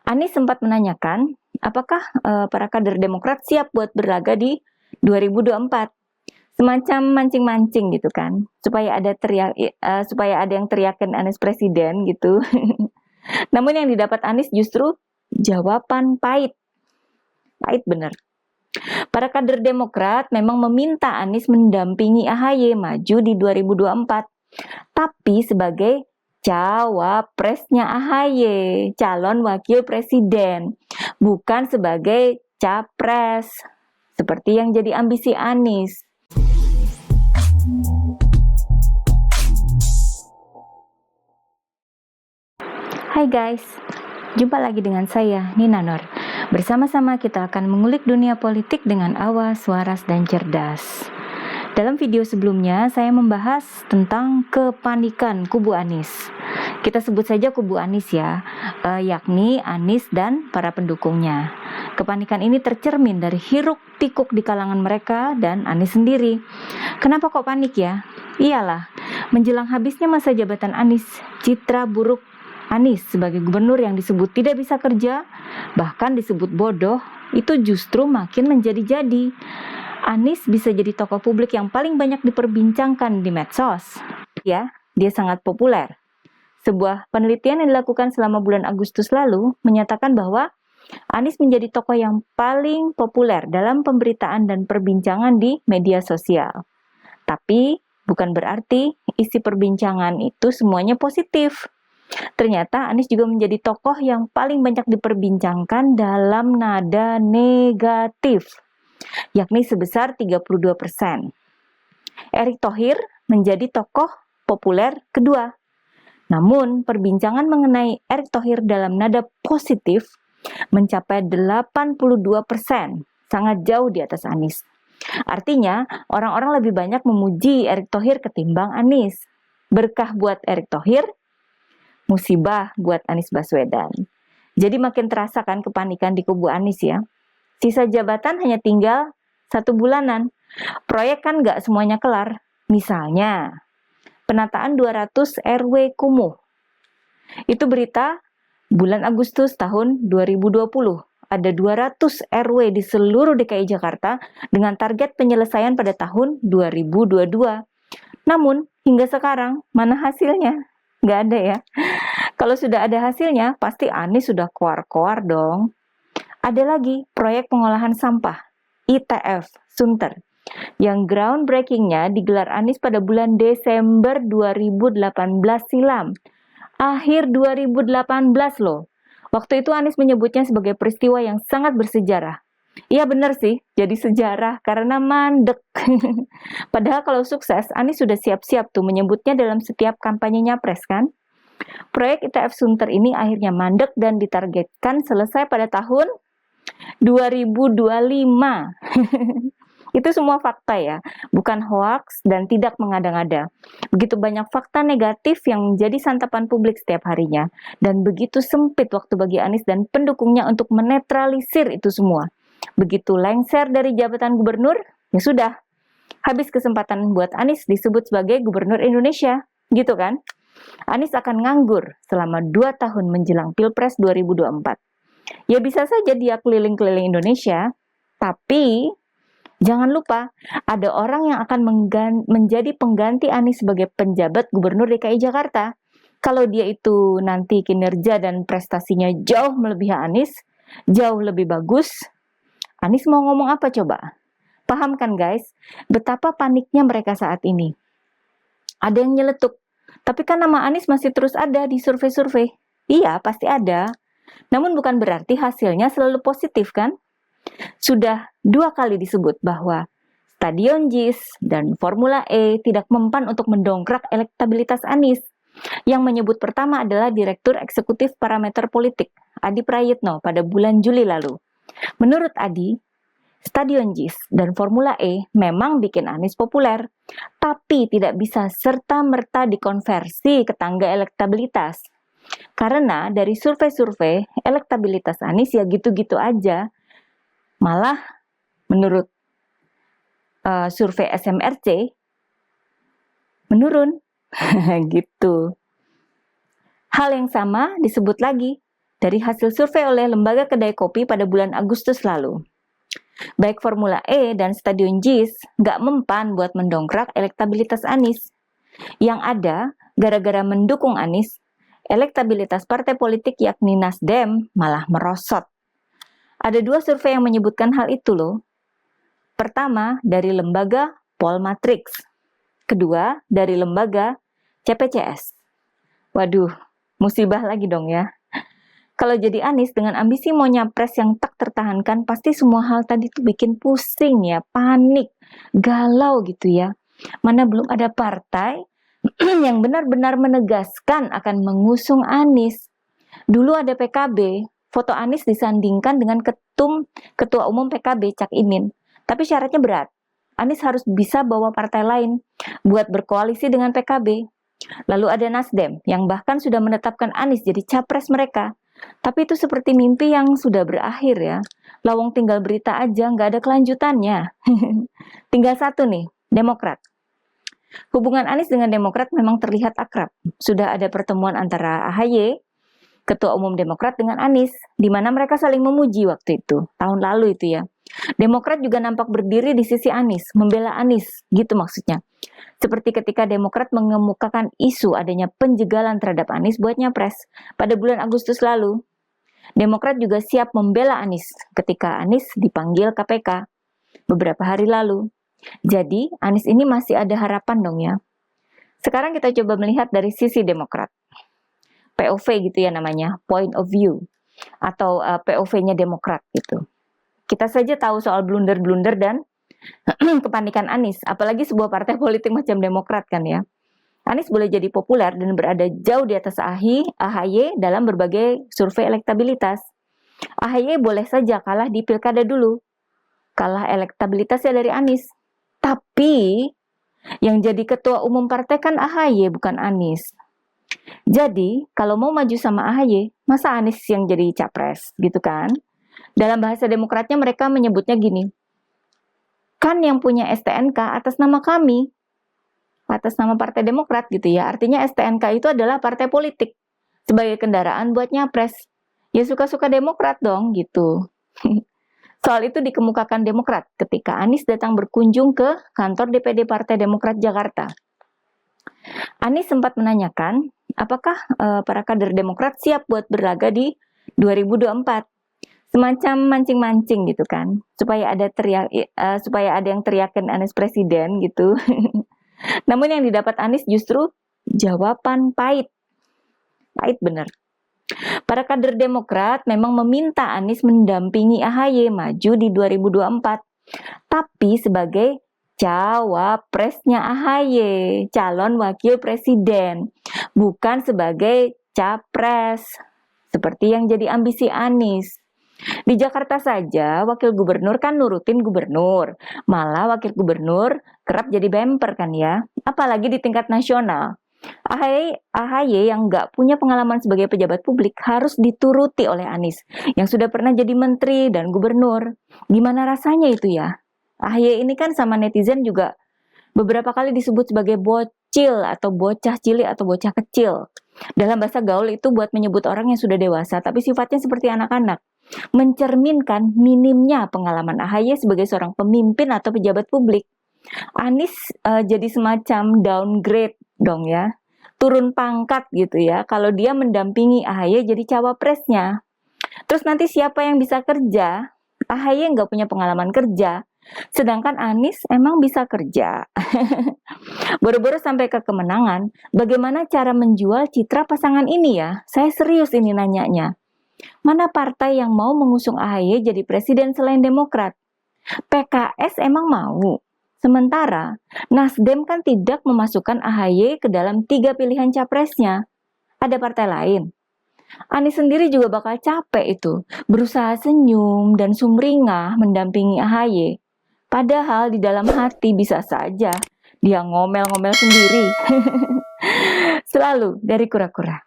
Anies sempat menanyakan, apakah para kader Demokrat siap buat berlaga di 2024? Semacam mancing-mancing gitu kan, supaya ada yang teriakin Anies presiden gitu. Namun yang didapat Anies justru jawaban pahit. Pahit bener. Para kader Demokrat memang meminta Anies mendampingi AHY maju di 2024, tapi sebagai cawapresnya AHY, calon wakil presiden, bukan sebagai capres, seperti yang jadi ambisi Anies. Hai guys, jumpa lagi dengan saya, Nina Nur. Bersama-sama kita akan mengulik dunia politik dengan awas, waras, dan cerdas. Dalam video sebelumnya, saya membahas tentang kepanikan kubu Anies. Kita sebut saja kubu Anies ya, yakni Anies dan para pendukungnya. Kepanikan ini tercermin dari hiruk-pikuk di kalangan mereka dan Anies sendiri. Kenapa kok panik ya? Iyalah, menjelang habisnya masa jabatan Anies, citra buruk Anies sebagai gubernur yang disebut tidak bisa kerja, bahkan disebut bodoh, itu justru makin menjadi-jadi. Anies bisa jadi tokoh publik yang paling banyak diperbincangkan di medsos. Ya, dia sangat populer. Sebuah penelitian yang dilakukan selama bulan Agustus lalu menyatakan bahwa Anies menjadi tokoh yang paling populer dalam pemberitaan dan perbincangan di media sosial. Tapi bukan berarti isi perbincangan itu semuanya positif. Ternyata Anies juga menjadi tokoh yang paling banyak diperbincangkan dalam nada negatif, yakni sebesar 32%. Erick Thohir menjadi tokoh populer kedua. Namun, perbincangan mengenai Erick Thohir dalam nada positif mencapai 82%, sangat jauh di atas Anies. Artinya, orang-orang lebih banyak memuji Erick Thohir ketimbang Anies. Berkah buat Erick Thohir, musibah buat Anies Baswedan. Jadi makin terasa kan kepanikan di kubu Anies ya. Sisa jabatan hanya tinggal 1 bulanan. Proyek kan nggak semuanya kelar. Misalnya, penataan 200 RW kumuh. Itu berita bulan Agustus tahun 2020. Ada 200 RW di seluruh DKI Jakarta dengan target penyelesaian pada tahun 2022. Namun, hingga sekarang, mana hasilnya? Nggak ada ya. Kalau sudah ada hasilnya, pasti Anies sudah koar-koar dong. Ada lagi proyek pengolahan sampah, ITF, Sunter, yang groundbreaking-nya digelar Anies pada bulan Desember 2018 silam. Akhir 2018 loh. Waktu itu Anies menyebutnya sebagai peristiwa yang sangat bersejarah. Iya benar sih, jadi sejarah karena mandek. Padahal kalau sukses, Anies sudah siap-siap tuh menyebutnya dalam setiap kampanye nyapres kan. Proyek ITF Sunter ini akhirnya mandek dan ditargetkan selesai pada tahun 2025. Itu semua fakta ya, bukan hoaks dan tidak mengada-ngada. Begitu banyak fakta negatif yang menjadi santapan publik setiap harinya, dan begitu sempit waktu bagi Anies dan pendukungnya untuk menetralisir itu semua. Begitu lengser dari jabatan gubernur, ya sudah, habis kesempatan buat Anies disebut sebagai gubernur Indonesia, gitu kan? Anies akan nganggur selama 2 tahun menjelang Pilpres 2024. Ya bisa saja dia keliling-keliling Indonesia, tapi jangan lupa, ada orang yang akan menjadi pengganti Anies sebagai penjabat Gubernur DKI Jakarta. Kalau dia itu nanti kinerja dan prestasinya jauh melebihi Anies, jauh lebih bagus, Anies mau ngomong apa coba? Paham kan guys, betapa paniknya mereka saat ini. Ada yang nyeletuk, tapi kan nama Anies masih terus ada di survei-survei. Iya, pasti ada. Namun bukan berarti hasilnya selalu positif kan? Sudah 2 kali disebut bahwa Stadion JIS dan Formula E tidak mempan untuk mendongkrak elektabilitas Anies. Yang menyebut pertama adalah Direktur Eksekutif Parameter Politik, Adi Prayitno, pada bulan Juli lalu. Menurut Adi, Stadion JIS dan Formula E memang bikin Anies populer, tapi tidak bisa serta-merta dikonversi ke tangga elektabilitas. Karena dari survei-survei, elektabilitas Anies ya gitu-gitu aja. Malah menurut survei SMRC menurun gitu. Hal yang sama disebut lagi dari hasil survei oleh lembaga kedai kopi pada bulan Agustus lalu. Baik Formula E dan Stadion JIS nggak mempan buat mendongkrak elektabilitas Anies. Yang ada, gara-gara mendukung Anies, elektabilitas partai politik yakni Nasdem malah merosot. Ada 2 survei yang menyebutkan hal itu loh. Pertama, dari lembaga Pollmatrix. Kedua, dari lembaga CPCS. Waduh, musibah lagi dong ya. Kalau jadi Anies dengan ambisi mau nyapres yang tak tertahankan, pasti semua hal tadi tuh bikin pusing ya, panik, galau gitu ya. Mana belum ada partai yang benar-benar menegaskan akan mengusung Anies. Dulu ada PKB, foto Anies disandingkan dengan Ketua Umum PKB Cak Imin. Tapi syaratnya berat. Anies harus bisa bawa partai lain buat berkoalisi dengan PKB. Lalu ada Nasdem yang bahkan sudah menetapkan Anies jadi capres mereka. Tapi itu seperti mimpi yang sudah berakhir ya. Lawang tinggal berita aja, nggak ada kelanjutannya. Tinggal satu nih, Demokrat. Hubungan Anies dengan Demokrat memang terlihat akrab. Sudah ada pertemuan antara AHY, Ketua Umum Demokrat dengan Anies, di mana mereka saling memuji waktu itu, tahun lalu itu ya. Demokrat juga nampak berdiri di sisi Anies, membela Anies, gitu maksudnya. Seperti ketika Demokrat mengemukakan isu adanya penjegalan terhadap Anies buat nyapres pada bulan Agustus lalu. Demokrat juga siap membela Anies ketika Anies dipanggil KPK beberapa hari lalu. Jadi Anies ini masih ada harapan dong ya. Sekarang kita coba melihat dari sisi Demokrat. POV gitu ya namanya, point of view. Atau POV-nya Demokrat gitu. Kita saja tahu soal blunder-blunder dan kepanikan Anies, apalagi sebuah partai politik macam Demokrat kan ya. Anies boleh jadi populer dan berada jauh di atas AHY dalam berbagai survei elektabilitas. AHY boleh saja kalah di pilkada dulu, kalah elektabilitasnya dari Anies. Tapi yang jadi ketua umum partai kan AHY bukan Anies. Jadi kalau mau maju sama AHY, masa Anies yang jadi capres gitu kan? Dalam bahasa Demokratnya mereka menyebutnya gini, kan yang punya STNK atas nama kami, atas nama Partai Demokrat gitu ya. Artinya STNK itu adalah partai politik sebagai kendaraan buat nyapres. Ya suka-suka Demokrat dong gitu. Soal itu dikemukakan Demokrat ketika Anies datang berkunjung ke kantor DPD Partai Demokrat Jakarta. Anies sempat menanyakan apakah para kader Demokrat siap buat berlaga di 2024. Semacam mancing-mancing gitu kan, supaya ada yang teriakin Anies presiden gitu. Namun yang didapat Anies justru jawaban pahit bener. Para kader Demokrat memang meminta Anies mendampingi AHY maju di 2024, tapi sebagai cawapresnya AHY, calon wakil presiden, bukan sebagai capres seperti yang jadi ambisi Anies. Di Jakarta saja, wakil gubernur kan nurutin gubernur. Malah wakil gubernur kerap jadi bemper kan ya. Apalagi di tingkat nasional. AHY yang nggak punya pengalaman sebagai pejabat publik harus dituruti oleh Anies. Yang sudah pernah jadi menteri dan gubernur. Gimana rasanya itu ya? AHY ini kan sama netizen juga beberapa kali disebut sebagai bocil atau bocah cilik atau bocah kecil. Dalam bahasa gaul itu buat menyebut orang yang sudah dewasa, tapi sifatnya seperti anak-anak. Mencerminkan minimnya pengalaman AHY sebagai seorang pemimpin atau pejabat publik. Anies jadi semacam downgrade dong ya, turun pangkat gitu ya, kalau dia mendampingi AHY jadi cawapresnya. Terus nanti siapa yang bisa kerja? AHY nggak punya pengalaman kerja, sedangkan Anies emang bisa kerja. Boro-boro sampai ke kemenangan, bagaimana cara menjual citra pasangan ini ya? Saya serius ini nanyanya. Mana partai yang mau mengusung AHY jadi presiden selain Demokrat? PKS emang mau. Sementara Nasdem kan tidak memasukkan AHY ke dalam 3 pilihan capresnya. Ada partai lain. Anies sendiri juga bakal capek itu, berusaha senyum dan sumringah mendampingi AHY. Padahal di dalam hati bisa saja dia ngomel-ngomel sendiri. Selalu dari kura-kura.